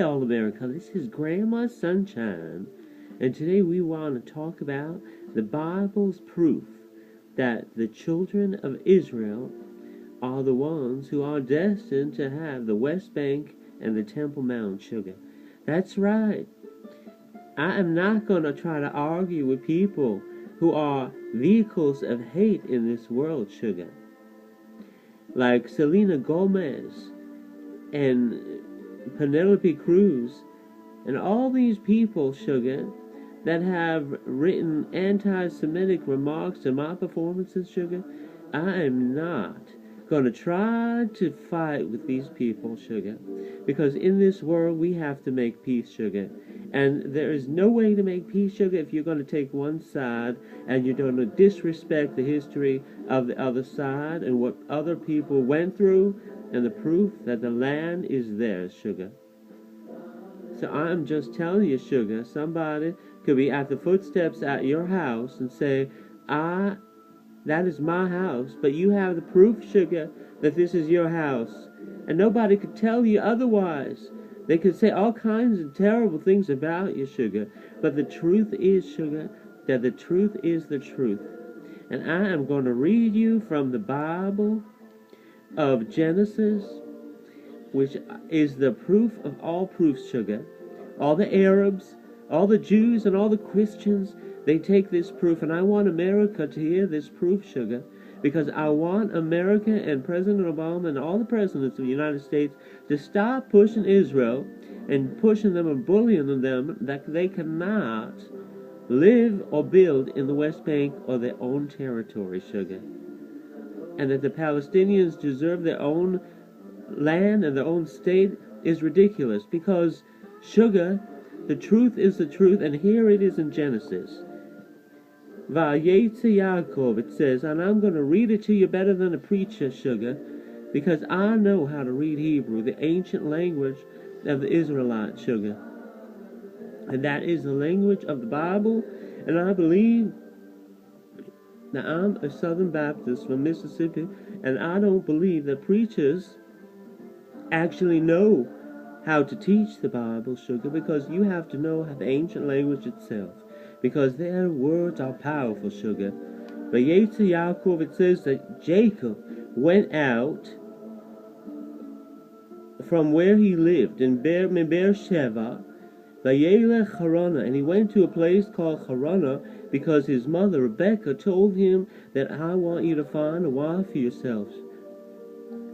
All America, this is Grandma Sunshine, and today we want to talk about the Bible's proof that the children of Israel are the ones who are destined to have the West Bank and the Temple Mount, sugar. That's right. I am not going to try to argue with people who are vehicles of hate in this world, sugar, like Selena Gomez and Penelope Cruz and all these people, sugar, that have written anti-Semitic remarks to my performances, sugar. I am not going to try to fight with these people, sugar, because in this world we have to make peace, sugar, and there is no way to make peace, sugar, if you're going to take one side and you're going to disrespect the history of the other side and what other people went through and the proof that the land is theirs, sugar. So I'm just telling you, sugar, somebody could be at the footsteps at your house and say, that is my house, but you have the proof, sugar, that this is your house. And nobody could tell you otherwise. They could say all kinds of terrible things about you, sugar. But the truth is, sugar, that the truth is the truth. And I am going to read you from the Bible of Genesis, which is the proof of all proofs, sugar. All the Arabs, all the Jews, and all the Christians, they take this proof, and I want America to hear this proof, sugar, because I want America and President Obama and all the presidents of the United States to stop pushing Israel and pushing them and bullying them that they cannot live or build in the West Bank or their own territory, sugar, and that the Palestinians deserve their own land and their own state is ridiculous, because, sugar, the truth is the truth, and here it is in Genesis. Vayetze Yaakov, it says, and I'm going to read it to you better than a preacher, sugar, because I know how to read Hebrew, the ancient language of the Israelites, sugar. And that is the language of the Bible, and I believe that I'm a Southern Baptist from Mississippi, and I don't believe that preachers actually know how to teach the Bible, sugar, because you have to know the ancient language itself, because their words are powerful, sugar. Vayetze Yaakov, it says that Jacob went out from where he lived in Beersheba, Vayelech Harana, and he went to a place called Harana because his mother Rebecca told him that I want you to find a wife for yourselves.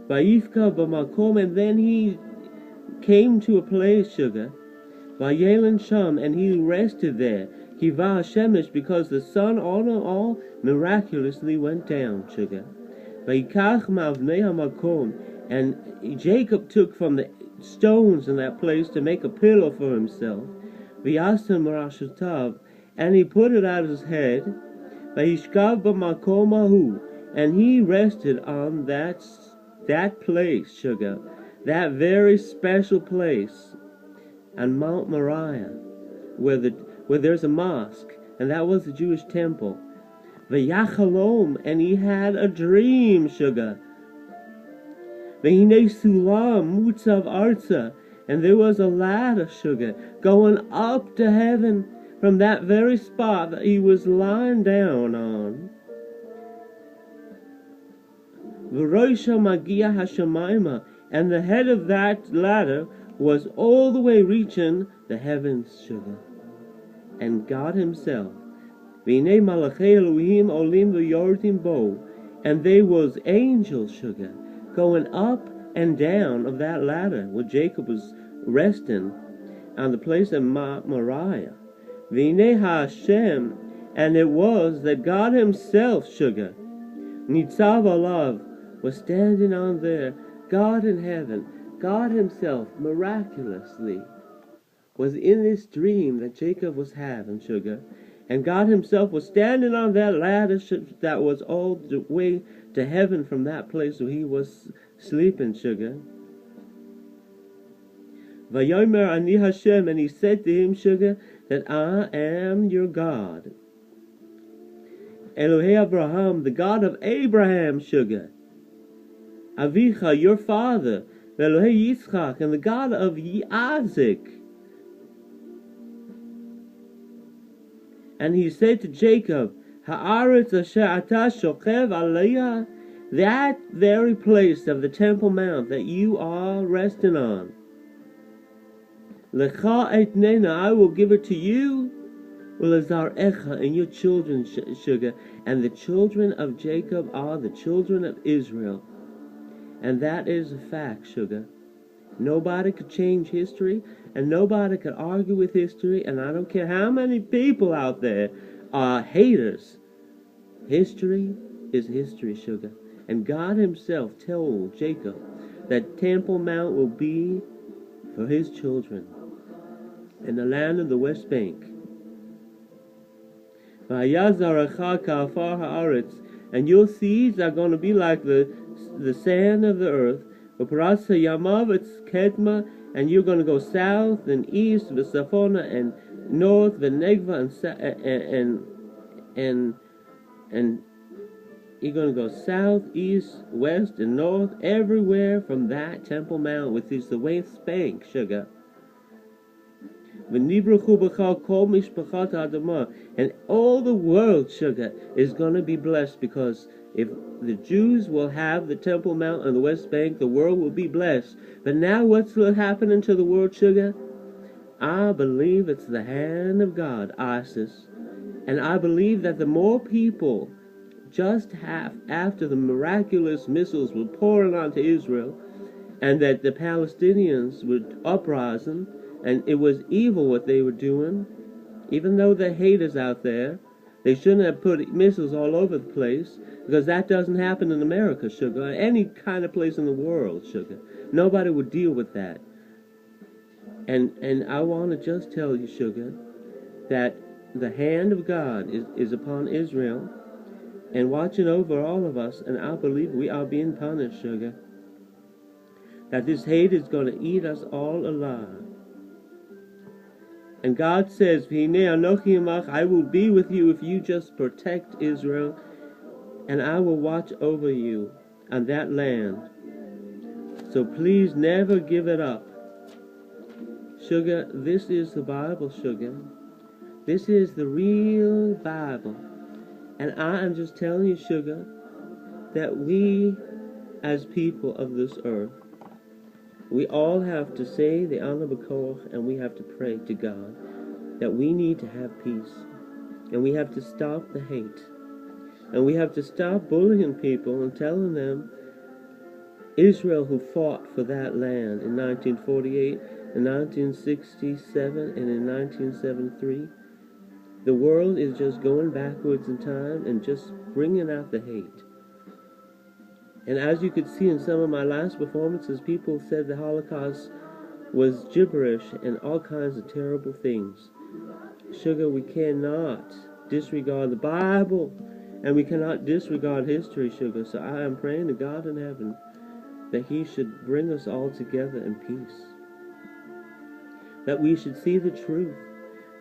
Vayifka b'makom, and then he came to a place, sugar, Vayelin Sham, and he rested there. Kiva Shemesh, because the sun all miraculously went down, sugar. Vayikach ma'avnei hamakom, and Jacob took from the stones in that place to make a pillow for himself. V'yasem rashutav, and he put it at his head. Vayishkav b'makom ahu, and he rested on that place, sugar, that very special place on Mount Moriah, where there's a mosque, and that was the Jewish temple. V'yachalom, and he had a dream, sugar. V'hinei sulam mutzav arza, and there was a ladder, sugar, going up to heaven from that very spot that he was lying down on. V'roisha magia hashamayma, and the head of that ladder was all the way reaching the heavens, sugar. And God himself, V'nei malachei Elohim olim v'yordim bo, and there was angels, sugar, going up and down of that ladder where Jacob was resting on the place of Mount Moriah. V'nei Hashem, and it was that God himself, sugar, Nitzav alav, was standing on there. God in heaven, God himself, miraculously, was in this dream that Jacob was having, sugar. And God himself was standing on that ladder that was all the way to heaven from that place where he was sleeping, sugar. Vayomer ani Hashem, and he said to him, sugar, that I am your God. Elohei Abraham, the God of Abraham, sugar. Avicha, your father, Elohei Yitzchak, and the God of Isaac. And he said to Jacob, Ha'aretz asher ata shochev aliyah, that very place of the Temple Mount that you are resting on. Lecha etnena, I will give it to you. Ulezarecha, and your children, sugar. And the children of Jacob are the children of Israel. And that is a fact, sugar. Nobody could change history, and nobody could argue with history, and I don't care how many people out there are haters. History is history, sugar. And God himself told Jacob that Temple Mount will be for his children in the land of the West Bank. And your seeds are going to be like the sand of the earth. And you're going to go south and east, Safona, and north, Negva, and you're going to go south, east, west, and north, everywhere from that Temple Mount, which is the West Bank, sugar. And all the world, sugar, is going to be blessed, because if the Jews will have the Temple Mount on the West Bank, the world will be blessed. But now what's happening to the world, sugar? I believe it's the hand of God, ISIS. And I believe that the more people, just after the miraculous missiles were pouring onto Israel, and that the Palestinians were uprising, and it was evil what they were doing, even though the haters out there, they shouldn't have put missiles all over the place, because that doesn't happen in America, sugar, or any kind of place in the world, sugar. Nobody would deal with that. And I want to just tell you, sugar, that the hand of God is upon Israel and watching over all of us, and I believe we are being punished, sugar. That this hate is going to eat us all alive. And God says, I will be with you if you just protect Israel, and I will watch over you on that land. So please never give it up. Sugar, this is the Bible, sugar. This is the real Bible. And I am just telling you, sugar, that we, as people of this earth, we all have to say the Anabakoach, and we have to pray to God that we need to have peace. And we have to stop the hate. And we have to stop bullying people and telling them Israel, who fought for that land in 1948, in 1967, and in 1973, the world is just going backwards in time and just bringing out the hate. And as you could see in some of my last performances, people said the Holocaust was gibberish and all kinds of terrible things. Sugar, we cannot disregard the Bible, and we cannot disregard history, sugar. So I am praying to God in heaven that he should bring us all together in peace. That we should see the truth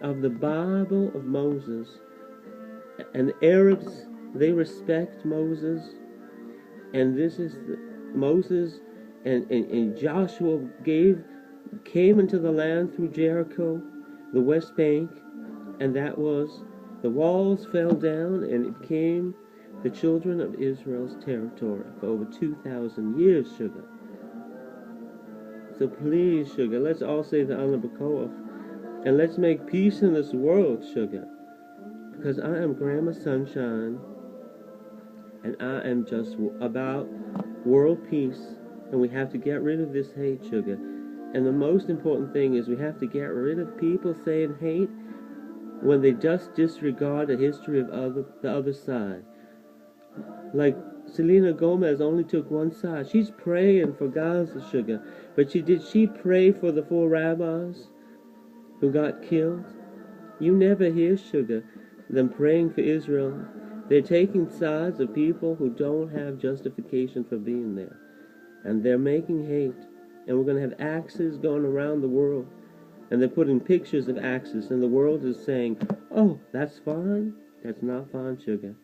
of the Bible of Moses. And the Arabs, they respect Moses. And this is Moses and Joshua came into the land through Jericho, the West Bank, and that was, the walls fell down and it became the children of Israel's territory for over 2,000 years, sugar. So please, sugar, let's all say the Anabakoach, and let's make peace in this world, sugar. Because I am Grandma Sunshine, and I am just about world peace, and we have to get rid of this hate, sugar. And the most important thing is we have to get rid of people saying hate when they just disregard the history of the other side. Like Selena Gomez only took one side. She's praying for Gaza, sugar. But did she pray for the 4 rabbis who got killed? You never hear, sugar, them praying for Israel. They're taking sides of people who don't have justification for being there. And they're making hate. And we're going to have axes going around the world. And they're putting pictures of axes. And the world is saying, oh, that's fine. That's not fine, sugar.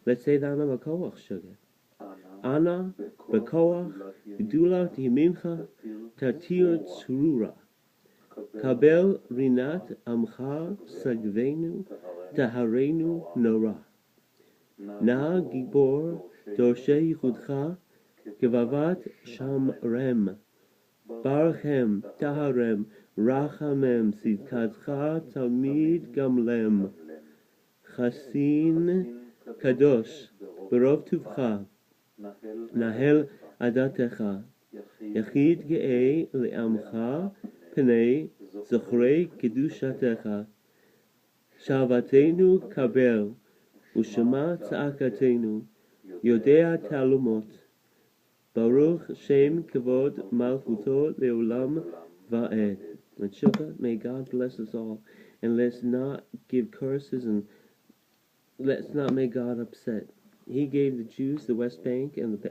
Let's say that I'm a co-op, sugar. Ana bekoach gedulat yimincha tatir tzrura. Kabel rinat amcha sagvenu taharenu nora. Na gibor dorshe yichudcha kevavat shamrem. Barchem taharem rachamem sidkatcha talmid gamlem. Chasin kadosh berov tuvcha nahel adatecha. Yachid ge'e le'amcha pnei zochrei kedushatecha. Shalvatenu kabel ushema tza'akatenu yodea talumot. Baruch Shem Kavod Malchuto Leolam Va'ed. And Sukkah, may God bless us all, and let's not give curses, and let's not make God upset. He gave the Jews the West Bank and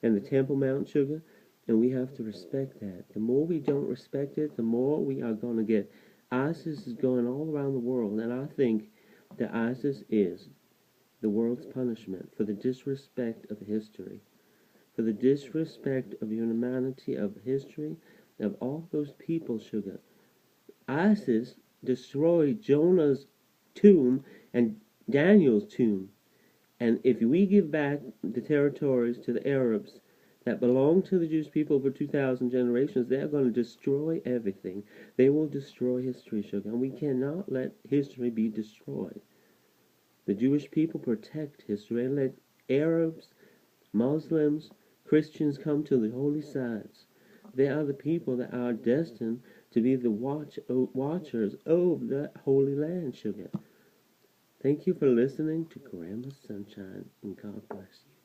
the Temple Mount, Sugar, and we have to respect that. The more we don't respect it, the more we are going to get. ISIS is going all around the world, and I think that ISIS is the world's punishment for the disrespect of history. For the disrespect of humanity, of history, of all those people, Sugar. ISIS destroyed Jonah's tomb and Daniel's tomb. And if we give back the territories to the Arabs that belong to the Jewish people for 2,000 generations, they're going to destroy everything. They will destroy history, Sugar. And we cannot let history be destroyed. The Jewish people protect history, and let Arabs, Muslims, Christians come to the holy sites. They are the people that are destined to be the watchers of the holy land, Sugar. Thank you for listening to Grandma's Sunshine, and God bless you.